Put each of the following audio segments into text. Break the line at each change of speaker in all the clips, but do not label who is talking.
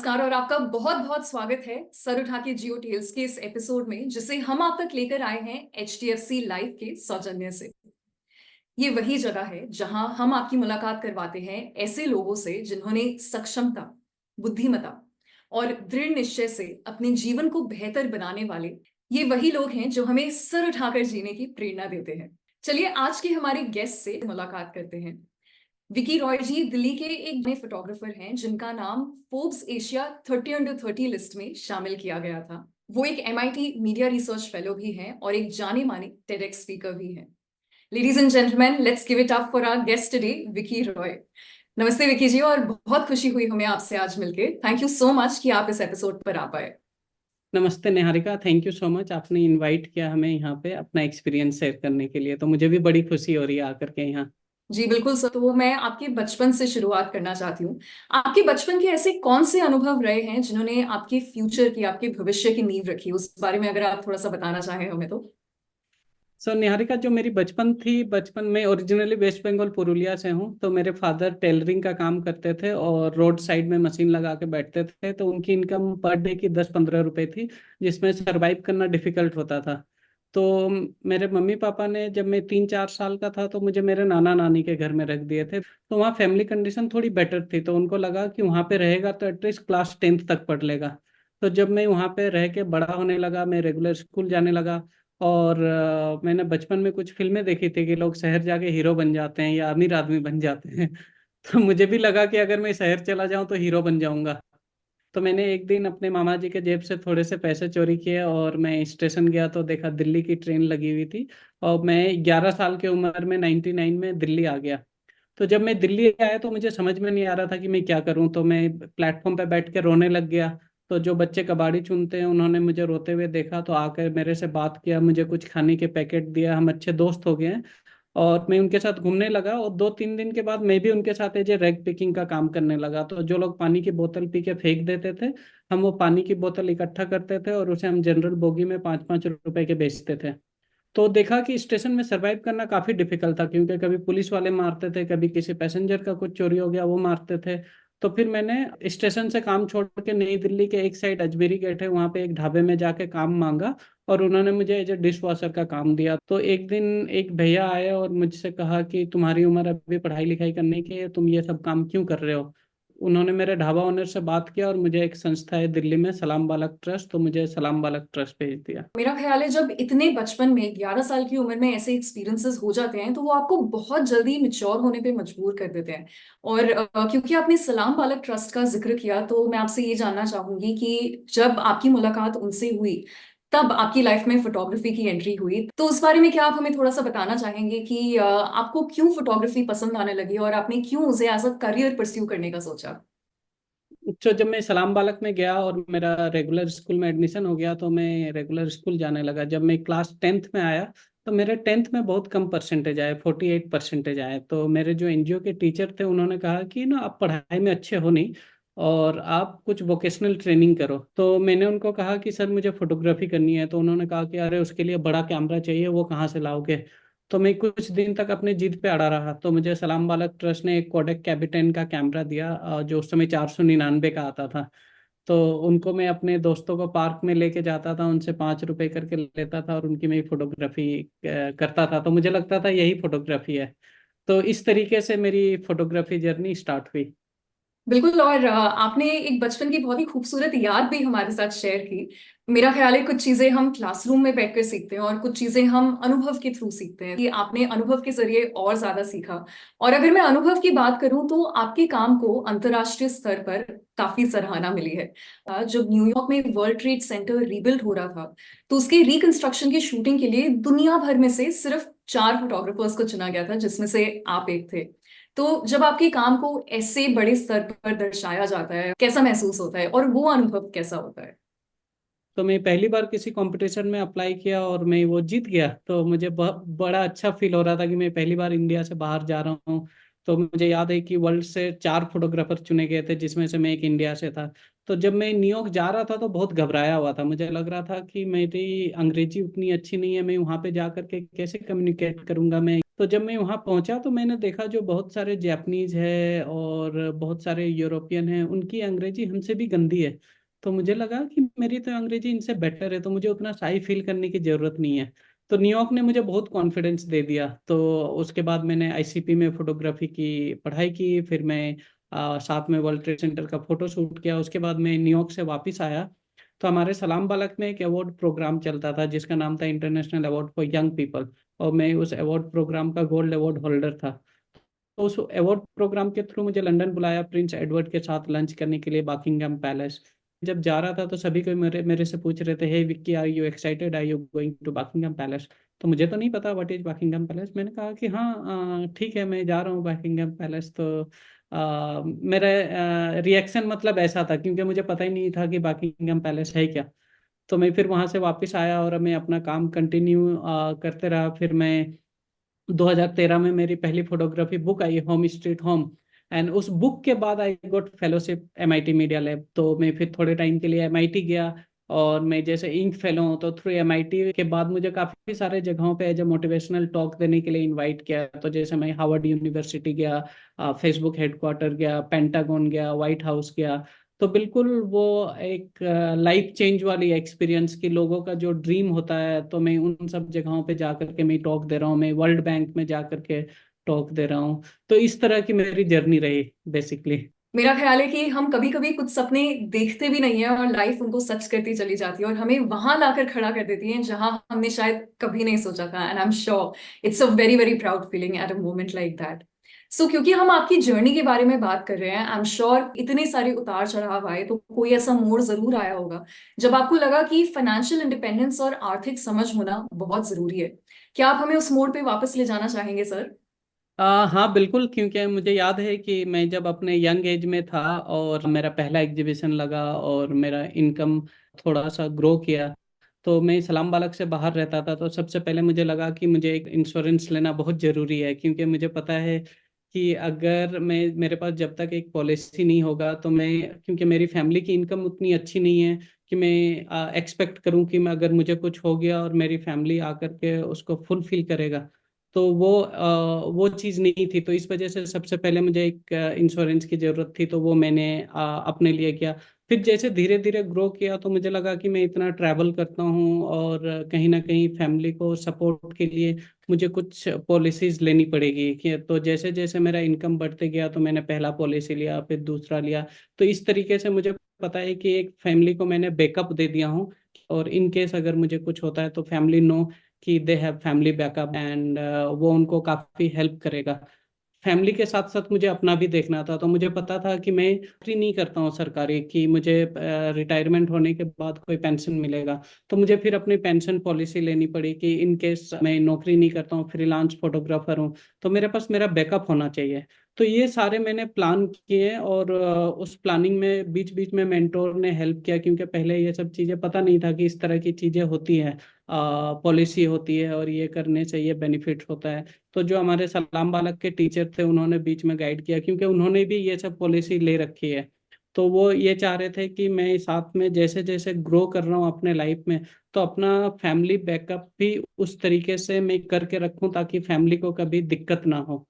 नमस्कार और आपका बहुत बहुत स्वागत है सर उठा के जियो टेल्स के इस एपिसोड में जिसे हम आप तक लेकर आए हैं एचडीएफसी लाइफ के सौजन्य से। ये वही जगह है जहां हम आपकी मुलाकात करवाते हैं ऐसे लोगों से जिन्होंने सक्षमता, बुद्धिमता और दृढ़ निश्चय से अपने जीवन को बेहतर बनाने वाले ये वही लोग हैं जो हमें सर उठाकर जीने की प्रेरणा देते हैं। चलिए आज के हमारे गेस्ट से मुलाकात करते हैं। विकी रॉय जी दिल्ली के एक नए फोटोग्राफर हैं जिनका नाम फोर्ब्स एशिया 30 अंडर 30 लिस्ट में शामिल किया गया था। वो एक एमआईटी मीडिया रिसर्च फेलो भी हैं और एक जाने माने टेडेक्स स्पीकर भी हैं। Ladies and gentleman, let's give it up for our guest today, Vicky Roy. नमस्ते विकी जी, और बहुत खुशी हुई हमें आपसे आज मिलके। थैंक यू सो मच कि आप इस एपिसोड पर आ पाए।
नमस्ते Niharika, thank you so much. आपने इनवाइट किया हमें यहाँ पे अपना एक्सपीरियंस शेयर करने के लिए, तो मुझे भी बड़ी खुशी हो रही है आकर के यहाँ।
जी बिल्कुल सर, तो मैं आपके बचपन से शुरुआत करना चाहती हूँ। आपके बचपन के ऐसे कौन से अनुभव रहे हैं जिन्होंने आपके फ्यूचर की, आपके भविष्य की नींव रखी, उस बारे में अगर आप थोड़ा सा बताना चाहें हमें तो।
सो निहारिका, जो मेरी बचपन थी, बचपन में ओरिजिनली वेस्ट बंगाल पुरुलिया से हूँ। तो मेरे फादर टेलरिंग का काम करते थे और रोड साइड में मशीन लगा के बैठते थे। तो उनकी इनकम पर डे की 10-15 रुपए थी, जिसमें सरवाइव करना डिफिकल्ट होता था। तो मेरे मम्मी पापा ने, जब मैं 3-4 साल का था, तो मुझे मेरे नाना नानी के घर में रख दिए थे। तो वहाँ फैमिली कंडीशन थोड़ी बेटर थी, तो उनको लगा कि वहाँ पे रहेगा तो एटलीस्ट क्लास 10th तक पढ़ लेगा। तो जब मैं वहाँ पे रह के बड़ा होने लगा, मैं रेगुलर स्कूल जाने लगा। और मैंने बचपन में कुछ फिल्में देखी थी कि लोग शहर जाके हीरो बन जाते हैं या अमीर आदमी बन जाते हैं। तो मुझे भी लगा कि अगर मैं शहर चला जाऊं तो हीरो बन जाऊंगा। तो मैंने एक दिन अपने मामा जी के जेब से थोड़े से पैसे चोरी किए और मैं स्टेशन गया तो देखा दिल्ली की ट्रेन लगी हुई थी। और मैं 11 साल की उम्र में 99 में दिल्ली आ गया। तो जब मैं दिल्ली आया तो मुझे समझ में नहीं आ रहा था कि मैं क्या करूं, तो मैं प्लेटफॉर्म पे बैठ के रोने लग गया। तो जो बच्चे कबाड़ी चुनते हैं उन्होंने मुझे रोते हुए देखा, तो आकर मेरे से बात किया, मुझे कुछ खाने के पैकेट दिया, हम अच्छे दोस्त हो गए हैं। और मैं उनके साथ घूमने लगा और 2-3 दिन के बाद मैं भी उनके साथ एज ए रैग पिकिंग का काम करने लगा। तो जो लोग पानी की बोतल पी के फेंक देते थे, हम वो पानी की बोतल इकट्ठा करते थे और उसे हम जनरल बोगी में 5-5 रुपए के बेचते थे। तो देखा कि स्टेशन में सरवाइव करना काफी डिफिकल्ट था, क्योंकि कभी पुलिस वाले मारते थे, कभी किसी पैसेंजर का कुछ चोरी हो गया वो मारते थे। तो फिर मैंने स्टेशन से काम छोड़ के नई दिल्ली के एक साइड अजमेरी गेट है, वहाँ पे एक ढाबे में जाके काम मांगा। और उन्होंने मुझे एज ए डिश वॉशर का काम दिया। तो एक दिन एक भैया आए और मुझसे कहा कि तुम्हारी उम्र अभी पढ़ाई लिखाई करने की है, तुम ये सब काम क्यों कर रहे हो। उन्होंने मेरे ढाबा ओनर से बात किया और मुझे एक संस्था है दिल्ली में, सलाम बालक ट्रस्ट, तो मुझे सलाम बालक ट्रस्ट भेज दिया।
मेरा ख्याल है जब इतने बचपन में 11 साल की उम्र में ऐसे एक्सपीरियंसेस हो जाते हैं तो वो आपको बहुत जल्दी मिच्योर होने पे मजबूर कर देते हैं। और क्योंकि आपने सलाम बालक ट्रस्ट का जिक्र किया तो मैं आपसे ये जानना चाहूंगी कि जब आपकी मुलाकात उनसे हुई तब आपकी लाइफ में फोटोग्राफी की एंट्री हुई, तो उस बारे में क्या आप हमें थोड़ा सा बताना चाहेंगे कि आपको क्यों फोटोग्राफी पसंद आने लगी और आपने क्यों उसे एज अ करियर परस्यू करने का सोचा।
तो जब मैं सलाम बालक में गया और मेरा रेगुलर स्कूल में एडमिशन हो गया, तो मैं रेगुलर स्कूल जाने लगा। जब मैं क्लास 10th में आया तो मेरे 10th में बहुत कम परसेंटेज आए, 48% आए। तो मेरे जो एनजीओ के टीचर थे उन्होंने कहा कि ना, आप पढ़ाई में अच्छे हो नहीं और आप कुछ वोकेशनल ट्रेनिंग करो। तो मैंने उनको कहा कि सर मुझे फोटोग्राफी करनी है। तो उन्होंने कहा कि अरे उसके लिए बड़ा कैमरा चाहिए, वो कहाँ से लाओगे। तो मैं कुछ दिन तक अपने जिद पे अड़ा रहा। तो मुझे सलाम बालक ट्रस्ट ने एक कोडेक कैबिटेन का कैमरा दिया, जो उस समय 499 का आता था। तो उनको मैं अपने दोस्तों को पार्क में लेके जाता था, उनसे 5 रुपए करके लेता था और उनकी मैं फोटोग्राफी करता था। तो मुझे लगता था यही फोटोग्राफी है। तो इस तरीके से मेरी फोटोग्राफी जर्नी स्टार्ट हुई।
बिल्कुल, और आपने एक बचपन की बहुत ही खूबसूरत याद भी हमारे साथ शेयर की। मेरा ख्याल है कुछ चीजें हम क्लासरूम में बैठकर सीखते हैं और कुछ चीजें हम अनुभव के थ्रू सीखते हैं, कि आपने अनुभव के जरिए और ज्यादा सीखा। और अगर मैं अनुभव की बात करूं तो आपके काम को अंतर्राष्ट्रीय स्तर पर काफी सराहना मिली है। जब न्यूयॉर्क में वर्ल्ड ट्रेड सेंटर रीबिल्ड हो रहा था तो उसके रिकंस्ट्रक्शन की शूटिंग के लिए दुनिया भर में से सिर्फ 4 फोटोग्राफर्स को चुना गया था, जिसमें से आप एक थे। तो जब आपके काम को ऐसे बड़े स्तर पर दर्शाया जाता है, कैसा महसूस होता है और वो अनुभव कैसा होता है।
तो मैं पहली बार किसी कंपटीशन में अप्लाई किया और मैं वो जीत गया, तो मुझे बड़ा अच्छा फील हो रहा था कि मैं पहली बार इंडिया से बाहर जा रहा हूँ। तो मुझे याद है कि वर्ल्ड से 4 फोटोग्राफर चुने गए थे, जिसमें से मैं एक इंडिया से था। तो जब मैं न्यूयॉर्क जा रहा था तो बहुत घबराया हुआ था। मुझे लग रहा था कि मेरी अंग्रेजी उतनी अच्छी नहीं है, मैं वहाँ पे जा करके कैसे कम्युनिकेट करूंगा, मैं तो जब मैं वहाँ पहुंचा तो मैंने देखा जो बहुत सारे जापानीज है और बहुत सारे यूरोपियन हैं, उनकी अंग्रेजी हमसे भी गंदी है। तो मुझे लगा कि मेरी तो अंग्रेजी इनसे बेटर है, तो मुझे उतना शाई फील करने की जरूरत नहीं है। तो न्यूयॉर्क ने मुझे बहुत कॉन्फिडेंस दे दिया। तो उसके बाद मैंने आईसीपी में फोटोग्राफी की पढ़ाई की। फिर मैं साथ में वर्ल्ड ट्रेड सेंटर का फोटो शूट किया। उसके बाद मैं न्यूयॉर्क से वापस आया। तो हमारे सलाम बालक में एक अवार्ड प्रोग्राम चलता था जिसका नाम था international award for young people. और मैं उस अवार्ड प्रोग्राम का गोल्ड अवार्ड होल्डर था। तो उस अवार्ड प्रोग्राम के थ्रू मुझे लंदन बुलाया प्रिंस एडवर्ड के साथ लंच करने के लिए बकिंगम पैलेस। जब जा रहा था तो सभी कोई मेरे मेरे से पूछ रहे थे, hey Vicky, are you excited, are you going to Buckingham Palace? तो मुझे तो नहीं पता व्हाट इज बकिंगम पैलेस। मैंने कहा कि हाँ, ठीक है, मैं जा रहा हूँ बकिंगम पैलेस। तो मेरा रिएक्शन मतलब ऐसा था, क्योंकि मुझे पता ही नहीं था कि बकिंगम पैलेस है क्या। तो मैं फिर वहां से वापस आया और मैं अपना काम कंटिन्यू करते रहा। फिर मैं 2013 में मेरी पहली photography book I, home street home. And उस बुक के बाद I got fellowship MIT media lab. तो मैं फिर थोड़े टाइम के लिए एमआईटी गया। और मैं जैसे इंक फेलो हूँ, तो थ्रू एमआईटी के बाद मुझे काफ़ी सारे जगहों पे एज ए मोटिवेशनल टॉक देने के लिए इनवाइट किया। तो जैसे मैं हार्वर्ड यूनिवर्सिटी गया, फेसबुक हेडक्वार्टर गया, पेंटागन गया, व्हाइट हाउस गया। तो बिल्कुल वो एक लाइफ चेंज वाली एक्सपीरियंस की लोगों का जो ड्रीम होता है, तो मैं उन सब जगहों पे जा करके मैं टॉक दे रहा हूँ। मैं वर्ल्ड बैंक में जा करके टॉक दे रहा हूँ। तो इस तरह की मेरी जर्नी रही बेसिकली।
मेरा ख्याल है कि हम कभी कभी कुछ सपने देखते भी नहीं है और लाइफ उनको सच करती चली जाती है और हमें वहां लाकर खड़ा कर देती है जहां हमने शायद कभी नहीं सोचा था। And I am sure it's a very very proud feeling at a moment like that. So क्योंकि हम आपकी जर्नी के बारे में बात कर रहे हैं, आई एम श्योर इतने सारे उतार चढ़ाव आए तो कोई ऐसा मोड़ जरूर आया होगा जब आपको लगा कि फाइनेंशियल इंडिपेंडेंस और आर्थिक समझ होना बहुत जरूरी है। क्या आप हमें उस मोड़ पे वापस ले जाना चाहेंगे सर?
हाँ बिल्कुल, क्योंकि मुझे याद है कि मैं जब अपने यंग एज में था और मेरा पहला एग्जीबिशन लगा और मेरा इनकम थोड़ा सा ग्रो किया। तो मैं इस्लाम बालक से बाहर रहता था। तो सबसे पहले मुझे लगा कि मुझे एक इंश्योरेंस लेना बहुत ज़रूरी है, क्योंकि मुझे पता है कि अगर मैं मेरे पास जब तक एक पॉलिसी नहीं होगा तो मैं, क्योंकि मेरी फैमिली की इनकम उतनी अच्छी नहीं है कि मैं एक्सपेक्ट करूं कि मैं, अगर मुझे कुछ हो गया और मेरी फैमिली आकर के उसको फुलफिल करेगा, तो वो चीज़ नहीं थी। तो इस वजह से सबसे पहले मुझे एक इंश्योरेंस की ज़रूरत थी, तो वो मैंने अपने लिए किया। फिर जैसे धीरे धीरे ग्रो किया तो मुझे लगा कि मैं इतना ट्रैवल करता हूँ और कहीं ना कहीं फैमिली को सपोर्ट के लिए मुझे कुछ पॉलिसीज लेनी पड़ेगी। कि तो जैसे जैसे मेरा इनकम बढ़ते गया तो मैंने पहला पॉलिसी लिया, फिर दूसरा लिया। तो इस तरीके से मुझे पता है कि एक फैमिली को मैंने बैकअप दे दिया हूँ। और इन केस अगर मुझे कुछ होता है तो फैमिली नो कि they have family backup, and वो उनको काफ़ी हेल्प करेगा। फैमिली के साथ साथ मुझे अपना भी देखना था। तो मुझे पता था कि मैं नौकरी नहीं करता हूँ सरकारी, कि मुझे रिटायरमेंट होने के बाद कोई पेंशन मिलेगा। तो मुझे फिर अपनी पेंशन पॉलिसी लेनी पड़ी कि इन केस मैं नौकरी नहीं करता हूँ, फ्रीलांस फोटोग्राफर हूँ, तो मेरे पास मेरा बैकअप होना चाहिए। तो ये सारे मैंने प्लान किए। और उस प्लानिंग में बीच बीच में मेंटोर ने हेल्प किया, क्योंकि पहले ये सब चीज़ें पता नहीं था कि इस तरह की चीज़ें होती हैं, पॉलिसी होती है और ये करने से ये बेनिफिट होता है। तो जो हमारे सलाम बालक के टीचर थे उन्होंने बीच में गाइड किया, क्योंकि उन्होंने भी ये सब पॉलिसी ले रखी है। तो वो ये चाह रहे थे कि मैं साथ में जैसे जैसे ग्रो कर रहा हूँ अपने लाइफ में, तो अपना फैमिली बैकअप भी उस तरीके से मैं करके रखूं ताकि फैमिली को कभी दिक्कत ना हो।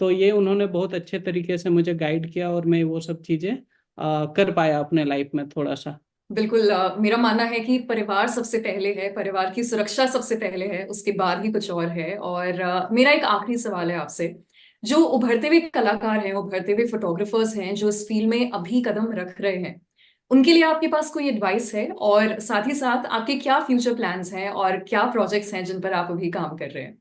तो ये उन्होंने बहुत अच्छे तरीके से मुझे गाइड किया और मैं वो सब चीज़ें कर पाया अपने लाइफ में थोड़ा सा।
बिल्कुल। मेरा मानना है कि परिवार सबसे पहले है, परिवार की सुरक्षा सबसे पहले है, उसके बाद ही कुछ और है। और मेरा एक आखिरी सवाल है आपसे। जो उभरते हुए कलाकार हैं, उभरते हुए फोटोग्राफर्स हैं, जो इस फील्ड में अभी कदम रख रहे हैं, उनके लिए आपके पास कोई एडवाइस है? और साथ ही साथ आपके क्या फ्यूचर प्लान्स हैं और क्या प्रोजेक्ट्स हैं जिन पर आप अभी काम कर रहे हैं?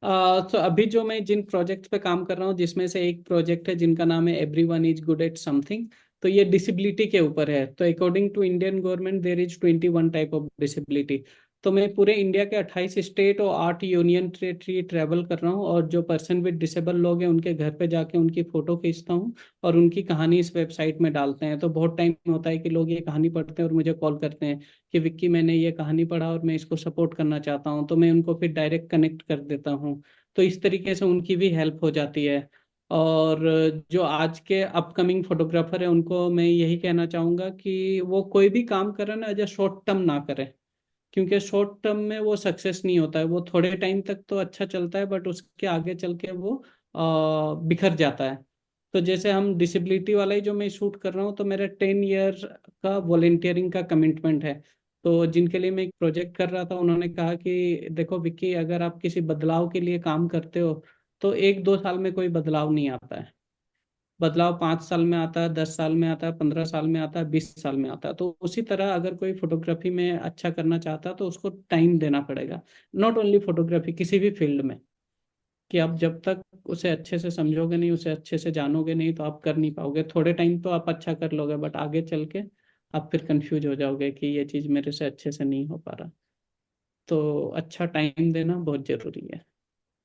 तो अभी जो मैं जिन प्रोजेक्ट्स पे काम कर रहा हूँ, जिसमें से एक प्रोजेक्ट है जिनका नाम है everyone is good at something. तो ये डिसेबिलिटी के ऊपर है। तो according to Indian government there is 21 type of disability. तो मैं पूरे इंडिया के 28 स्टेट और 8 यूनियन टेरेटरी ट्रैवल कर रहा हूँ, और जो पर्सन विद डिसेबल लोग हैं उनके घर पे जाके उनकी फोटो खींचता हूँ और उनकी कहानी इस वेबसाइट में डालते हैं। तो बहुत टाइम होता है कि लोग ये कहानी पढ़ते हैं और मुझे कॉल करते हैं कि विक्की, मैंने ये कहानी पढ़ा और मैं इसको सपोर्ट करना चाहता हूँ। तो मैं उनको फिर डायरेक्ट कनेक्ट कर देता हूँ। तो इस तरीके से उनकी भी हेल्प हो जाती है। और जो आज के अपकमिंग फोटोग्राफर है उनको मैं यही कहना चाहूँगा कि वो कोई भी काम करे ना एज ए शॉर्ट टर्म ना करे, क्योंकि शॉर्ट टर्म में वो सक्सेस नहीं होता है, वो थोड़े टाइम तक तो अच्छा चलता है बट उसके आगे चल के वो बिखर जाता है। तो जैसे हम डिसेबिलिटी वाला ही जो मैं शूट कर रहा हूँ, तो मेरा 10 ईयर का वॉलेंटियरिंग का कमिटमेंट है। तो जिनके लिए मैं एक प्रोजेक्ट कर रहा था, उन्होंने कहा कि देखो विक्की, अगर आप किसी बदलाव के लिए काम करते हो तो 1-2 साल में कोई बदलाव नहीं आता है। बदलाव 5 साल में आता है, 10 साल में आता है, 15 साल में आता है, 20 साल में आता है। तो उसी तरह अगर कोई फोटोग्राफी में अच्छा करना चाहता है तो उसको टाइम देना पड़ेगा। नॉट ओनली फोटोग्राफी, किसी भी फील्ड में, कि आप जब तक उसे अच्छे से समझोगे नहीं, उसे अच्छे से जानोगे नहीं, तो आप कर नहीं पाओगे। थोड़े टाइम तो आप अच्छा कर लोगे बट आगे चल के आप फिर कंफ्यूज हो जाओगे कि ये चीज़ मेरे से अच्छे से नहीं हो पा रहा। तो अच्छा टाइम देना बहुत जरूरी है।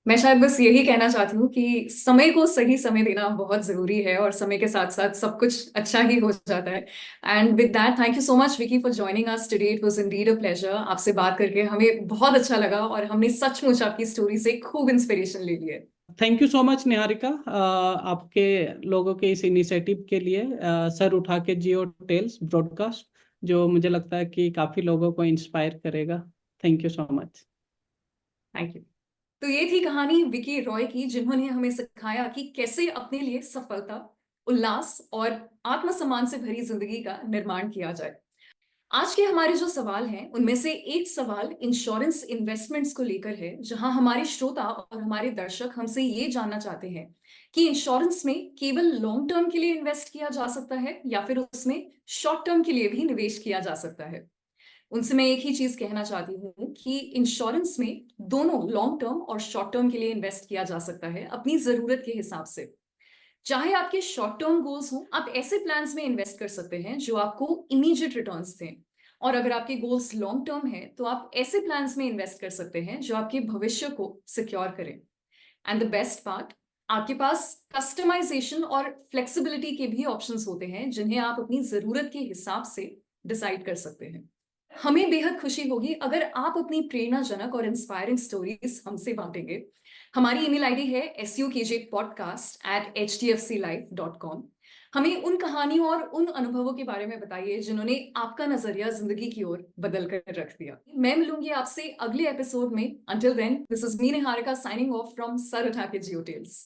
मैं शायद बस यही कहना चाहती हूँ कि समय को सही समय देना बहुत जरूरी है, और समय के साथ साथ सब कुछ अच्छा ही हो जाता है। And with that, thank you so much Vicky for joining us today. It was indeed a pleasure. आपसे बात करके हमें बहुत अच्छा लगा, और हमने सचमुच आपकी स्टोरी से खूब इंस्पिरेशन ले ली है।
Thank you so much Niharika, आपके लोगों के इस इनिशिएटिव के लिए। सर उठा के जियो टेल्स ब्रॉडकास्ट, जो मुझे लगता है कि काफ़ी लोगों को इंस्पायर करेगा। Thank you so much.
Thank you. तो ये थी कहानी विकी रॉय की, जिन्होंने हमें सिखाया कि कैसे अपने लिए सफलता, उल्लास और आत्मसम्मान से भरी जिंदगी का निर्माण किया जाए। आज के हमारे जो सवाल हैं, उनमें से एक सवाल इंश्योरेंस इन्वेस्टमेंट्स को लेकर है, जहां हमारे श्रोता और हमारे दर्शक हमसे ये जानना चाहते हैं कि इंश्योरेंस में केवल लॉन्ग टर्म के लिए इन्वेस्ट किया जा सकता है, या फिर उसमें शॉर्ट टर्म के लिए भी निवेश किया जा सकता है। उनसे मैं एक ही चीज कहना चाहती हूँ कि इंश्योरेंस में दोनों लॉन्ग टर्म और शॉर्ट टर्म के लिए इन्वेस्ट किया जा सकता है, अपनी जरूरत के हिसाब से। चाहे आपके शॉर्ट टर्म गोल्स हो, आप ऐसे प्लान्स में इन्वेस्ट कर सकते हैं जो आपको इमीडिएट रिटर्न्स दें। और अगर आपके गोल्स लॉन्ग टर्म है, तो आप ऐसे प्लान्स में इन्वेस्ट कर सकते हैं जो आपके भविष्य को सिक्योर करें। एंड द बेस्ट पार्ट, आपके पास कस्टमाइजेशन और फ्लेक्सिबिलिटी के भी ऑप्शंस होते हैं, जिन्हें आप अपनी जरूरत के हिसाब से डिसाइड कर सकते हैं। हमें बेहद खुशी होगी अगर आप अपनी प्रेरणाजनक और इंस्पायरिंग स्टोरीज हमसे बांटेंगे। हमारी ईमेल आईडी है sukjpodcast@hdfclife.com। हमें उन कहानियों और उन अनुभवों के बारे में बताइए जिन्होंने आपका नजरिया जिंदगी की ओर बदल कर रख दिया। मैं मिलूंगी आपसे अगले एपिसोड में। Until then, this is me Niharika signing off from सर उठा के जियो टेल्स।